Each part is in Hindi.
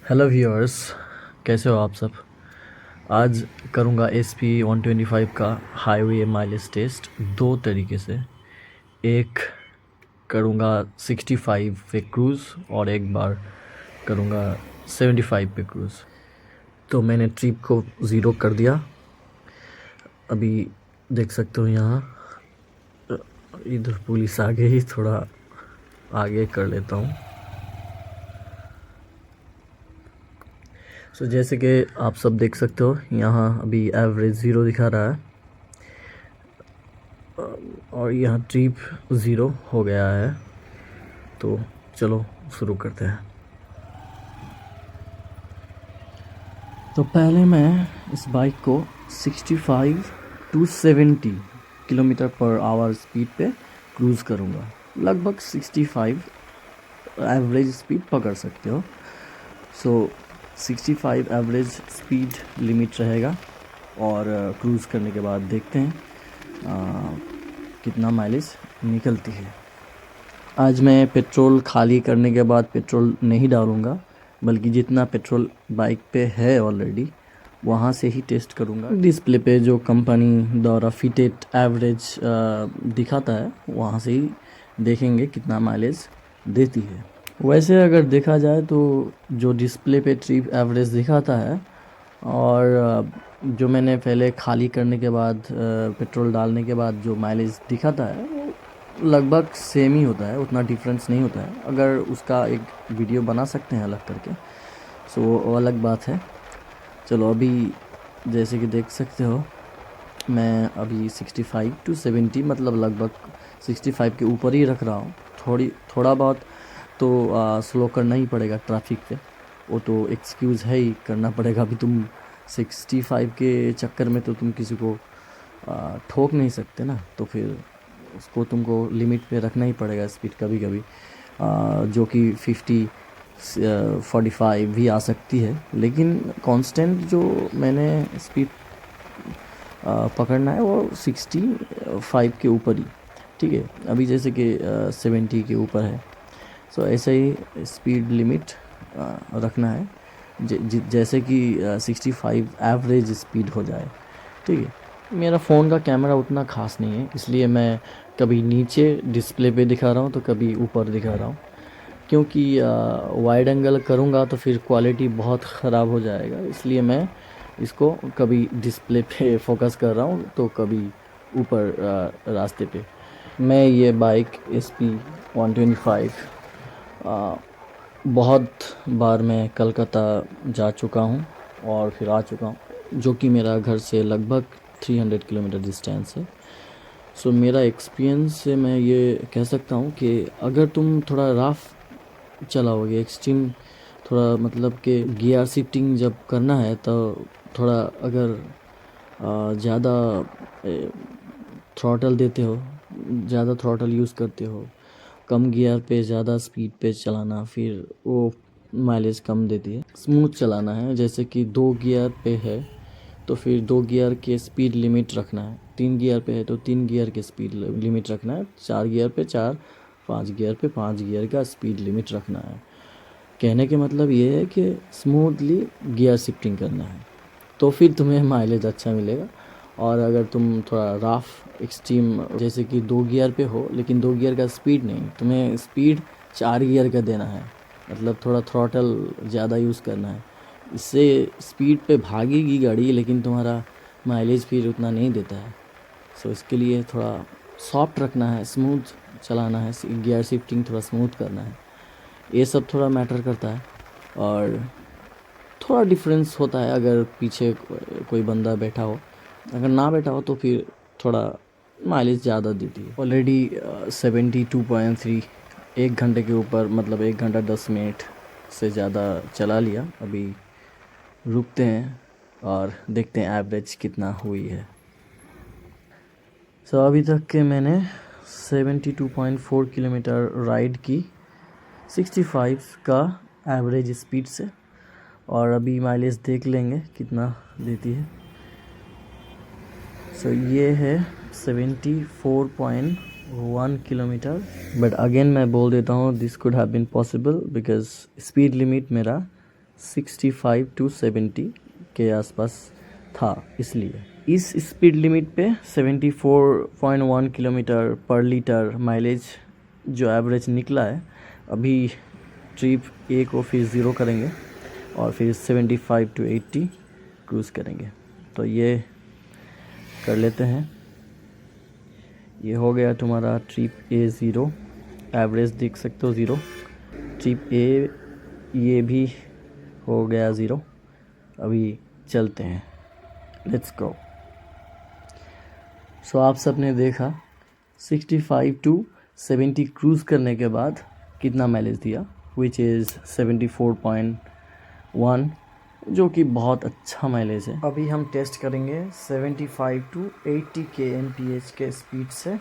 हेलो व्यूअर्स, कैसे हो आप सब। आज करूँगा SP 125 का हाईवे माइलेज टेस्ट दो तरीके से। एक करूँगा 65 पे क्रूज़ और एक बार करूँगा 75 पे क्रूज़। तो मैंने ट्रिप को ज़ीरो कर दिया। अभी देख सकते हो यहाँ इधर पुलिस आ गई, थोड़ा आगे कर लेता हूँ। सो जैसे कि आप सब देख सकते हो यहाँ अभी एवरेज ज़ीरो दिखा रहा है और यहाँ ट्रिप ज़ीरो हो गया है। तो चलो शुरू करते हैं। तो पहले मैं इस बाइक को 65 to 70 kilometre per hour speed पे क्रूज़ करूँगा। लगभग 65 एवरेज स्पीड पकड़ सकते हो। सो 65 एवरेज स्पीड लिमिट रहेगा और क्रूज़ करने के बाद देखते हैं कितना माइलेज निकलती है। आज मैं पेट्रोल खाली करने के बाद पेट्रोल नहीं डालूँगा, बल्कि जितना पेट्रोल बाइक पे है ऑलरेडी वहाँ से ही टेस्ट करूँगा। डिस्प्ले पे जो कंपनी द्वारा फिटेड एवरेज दिखाता है वहाँ से ही देखेंगे कितना माइलेज देती है। वैसे अगर देखा जाए तो जो डिस्प्ले पे ट्रिप एवरेज दिखाता है और जो मैंने पहले खाली करने के बाद पेट्रोल डालने के बाद जो माइलेज दिखाता है वो लगभग सेम ही होता है, उतना डिफरेंस नहीं होता है। अगर उसका एक वीडियो बना सकते हैं अलग करके सो वो अलग बात है। चलो अभी जैसे कि देख सकते हो मैं अभी 65 टू 70 मतलब लगभग 65 के ऊपर ही रख रहा हूँ। थोड़ा बहुत तो स्लो करना ही पड़ेगा ट्रैफिक पे, वो तो एक्सक्यूज़ है ही, करना पड़ेगा। अभी तुम 65 के चक्कर में तो तुम किसी को ठोक नहीं सकते ना, तो फिर उसको तुमको लिमिट पे रखना ही पड़ेगा स्पीड। कभी कभी जो कि 50 45 भी आ सकती है, लेकिन कांस्टेंट जो मैंने स्पीड पकड़ना है वो 65 के ऊपर ही, ठीक है। अभी जैसे कि 70 के ऊपर है, सो ऐसे ही स्पीड लिमिट रखना है जैसे कि 65 एवरेज स्पीड हो जाए, ठीक है। मेरा फ़ोन का कैमरा उतना ख़ास नहीं है, इसलिए मैं कभी नीचे डिस्प्ले पे दिखा रहा हूँ तो कभी ऊपर दिखा रहा हूँ, क्योंकि वाइड एंगल करूँगा तो फिर क्वालिटी बहुत ख़राब हो जाएगा। इसलिए मैं इसको कभी डिस्प्ले पे फोकस कर रहा हूँ तो कभी ऊपर रास्ते पे। मैं ये बाइक SP 125 बहुत बार मैं कलकत्ता जा चुका हूँ और फिर आ चुका हूँ, जो कि मेरा घर से लगभग 300 किलोमीटर डिस्टेंस है। सो मेरा एक्सपीरियंस से मैं ये कह सकता हूँ कि अगर तुम थोड़ा रफ चलाओगे, एक्सट्रीम थोड़ा मतलब कि गियर शिफ्टिंग जब करना है तो थोड़ा अगर ज़्यादा थ्रॉटल देते हो, ज़्यादा थ्रॉटल यूज़ करते हो, कम गियर पे ज़्यादा स्पीड पे चलाना, फिर वो माइलेज कम देती है। स्मूथ चलाना है, जैसे कि 2 गियर पे है तो फिर 2 गियर के स्पीड लिमिट रखना है, 3 गियर पे है तो 3 गियर के स्पीड लिमिट रखना है, 4 गियर पे 4, 5 गियर पे 5 गियर का स्पीड लिमिट रखना है। कहने के मतलब ये है कि स्मूथली गियर शिफ्टिंग करना है तो फिर तुम्हें माइलेज अच्छा मिलेगा। और अगर तुम थोड़ा रफ एक्सट्रीम जैसे कि 2 गियर पे हो लेकिन 2 गियर का स्पीड नहीं, तुम्हें स्पीड 4 गियर का देना है, मतलब थोड़ा थ्रॉटल ज़्यादा यूज़ करना है। इससे स्पीड पे भागेगी गाड़ी लेकिन तुम्हारा माइलेज फिर उतना नहीं देता है। सो इसके लिए थोड़ा सॉफ्ट रखना है, स्मूथ चलाना है, गियर शिफ्टिंग थोड़ा स्मूथ करना है, ये सब थोड़ा मैटर करता है। और थोड़ा डिफरेंस होता है अगर पीछे कोई बंदा बैठा हो, अगर ना बैठा हो तो फिर थोड़ा माइलेज ज़्यादा देती है। ऑलरेडी 72.3 एक घंटे के ऊपर, मतलब 1 घंटा 10 मिनट से ज़्यादा चला लिया। अभी रुकते हैं और देखते हैं एवरेज कितना हुई है। सो अभी तक के मैंने 72.4 किलोमीटर राइड की 65 का एवरेज स्पीड से, और अभी माइलेज देख लेंगे कितना देती है। सो ये है 74.1 किलोमीटर। बट अगेन मैं बोल देता हूँ this could have been possible because speed limit मेरा 65 to 70 के आसपास था, इसलिए इस स्पीड लिमिट पे 74.1 किलोमीटर पर लीटर माइलेज जो एवरेज निकला है। अभी ट्रिप ए को फिर 0 करेंगे और फिर 75 to 80 क्रूज़ करेंगे। तो ये कर लेते हैं। ये हो गया तुम्हारा ट्रिप ए 0, एवरेज देख सकते हो 0। ट्रिप ए ये भी हो गया 0। अभी चलते हैं, लेट्स गो। सो आप सब ने देखा 65 to 70 क्रूज़ करने के बाद कितना माइलेज दिया, विच इज़ 74.1, जो कि बहुत अच्छा माइलेज है। अभी हम टेस्ट करेंगे 75 to 80 kmph के स्पीड से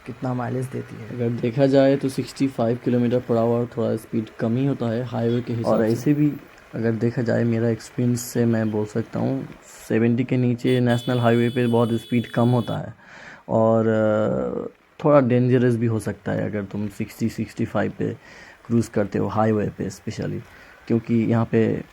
कितना माइलेज देती है। अगर देखा जाए तो 65 किलोमीटर पर आवर थोड़ा स्पीड कम ही होता है हाईवे के हिसाब से। और ऐसे भी अगर देखा जाए मेरा एक्सपीरियंस से मैं बोल सकता हूँ 70 के नीचे नेशनल हाईवे पे बहुत स्पीड कम होता है और थोड़ा डेंजरस भी हो सकता है अगर तुम 60-65 पे क्रूज़ करते हो हाईवे पे स्पेशली, क्योंकि यहाँ पे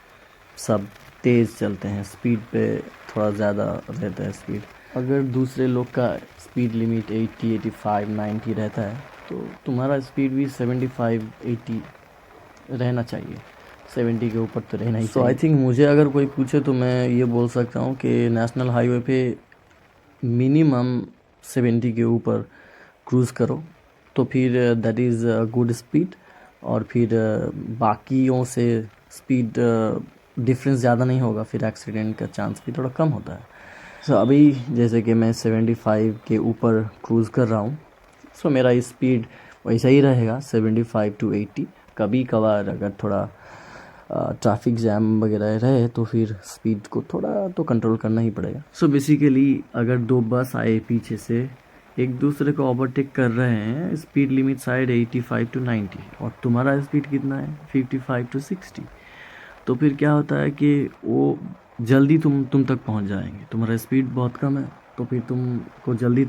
सब तेज़ चलते हैं, स्पीड पे थोड़ा ज़्यादा रहता है स्पीड। अगर दूसरे लोग का स्पीड लिमिट 80, 85, 90 रहता है तो तुम्हारा स्पीड भी 75-80 रहना चाहिए, 70 के ऊपर तो रहना ही चाहिए। सो आई थिंक मुझे अगर कोई पूछे तो मैं ये बोल सकता हूँ कि नेशनल हाईवे पे मिनिमम 70 के ऊपर क्रूज़ करो तो फिर दैट इज़ गुड स्पीड, और फिर बाकियों से स्पीड डिफरेंस ज़्यादा नहीं होगा, फिर एक्सीडेंट का चांस भी थोड़ा कम होता है। सो अभी जैसे कि मैं 75 के ऊपर क्रूज़ कर रहा हूँ, सो मेरा स्पीड वैसा ही रहेगा 75 to 80। कभी कभार अगर थोड़ा ट्रैफिक जैम वगैरह रहे तो फिर स्पीड को थोड़ा तो कंट्रोल करना ही पड़ेगा। सो बेसिकली अगर दो बस आए पीछे से एक दूसरे को ओवरटेक कर रहे हैं, स्पीड लिमिट साइड 85 to 90 और तुम्हारा स्पीड कितना है 55 to 60, तो फिर क्या होता है कि वो जल्दी तुम तक पहुंच जाएंगे। तुम्हारा स्पीड बहुत कम है तो फिर तुमको जल्दी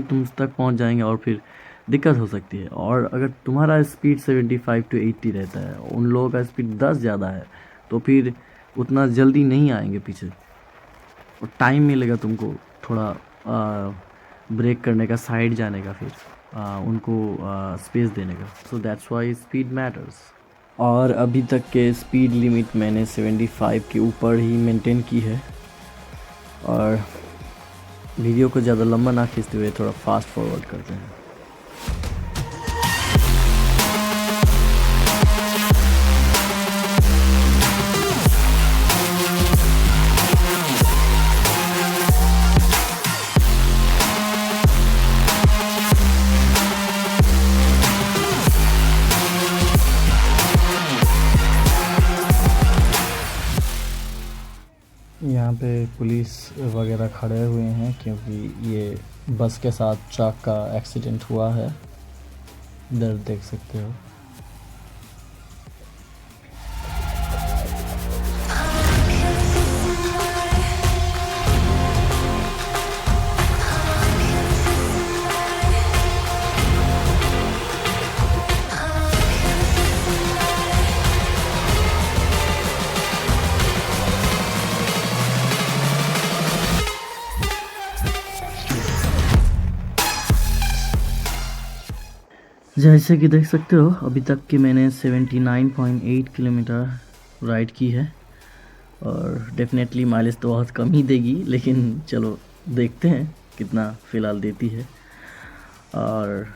तुम तक पहुंच जाएंगे और फिर दिक्कत हो सकती है। और अगर तुम्हारा स्पीड 75 to 80 रहता है, उन लोगों का स्पीड 10 ज़्यादा है, तो फिर उतना जल्दी नहीं आएंगे पीछे और टाइम मिलेगा तुमको थोड़ा ब्रेक करने का, साइड जाने का, फिर उनको स्पेस देने का। So that's why speed matters. और अभी तक के स्पीड लिमिट मैंने 75 के ऊपर ही मेंटेन की है। और वीडियो को ज़्यादा लंबा ना खींचते हुए थोड़ा फास्ट फॉरवर्ड करते हैं। यहाँ पे पुलिस वगैरह खड़े हुए हैं क्योंकि ये बस के साथ ट्रक का एक्सीडेंट हुआ है, इधर देख सकते हो। जैसे कि देख सकते हो अभी तक कि मैंने 79.8 किलोमीटर राइड की है और डेफिनेटली माइलेज तो बहुत कम ही देगी, लेकिन चलो देखते हैं कितना फ़िलहाल देती है। और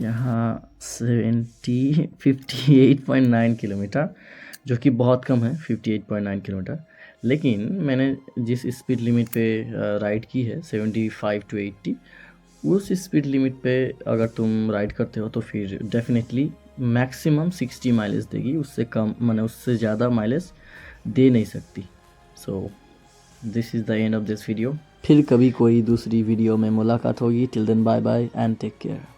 यहाँ 58.9 किलोमीटर, जो कि बहुत कम है 58.9 किलोमीटर, लेकिन मैंने जिस स्पीड लिमिट पे राइड की है 75 to 80, उस स्पीड लिमिट पे अगर तुम राइड करते हो तो फिर डेफिनेटली मैक्सिमम 60 माइलेज देगी, उससे कम माने उससे ज़्यादा माइलेज दे नहीं सकती। So this is the end of this video. फिर कभी कोई दूसरी वीडियो में मुलाकात होगी। Till then bye bye and take care.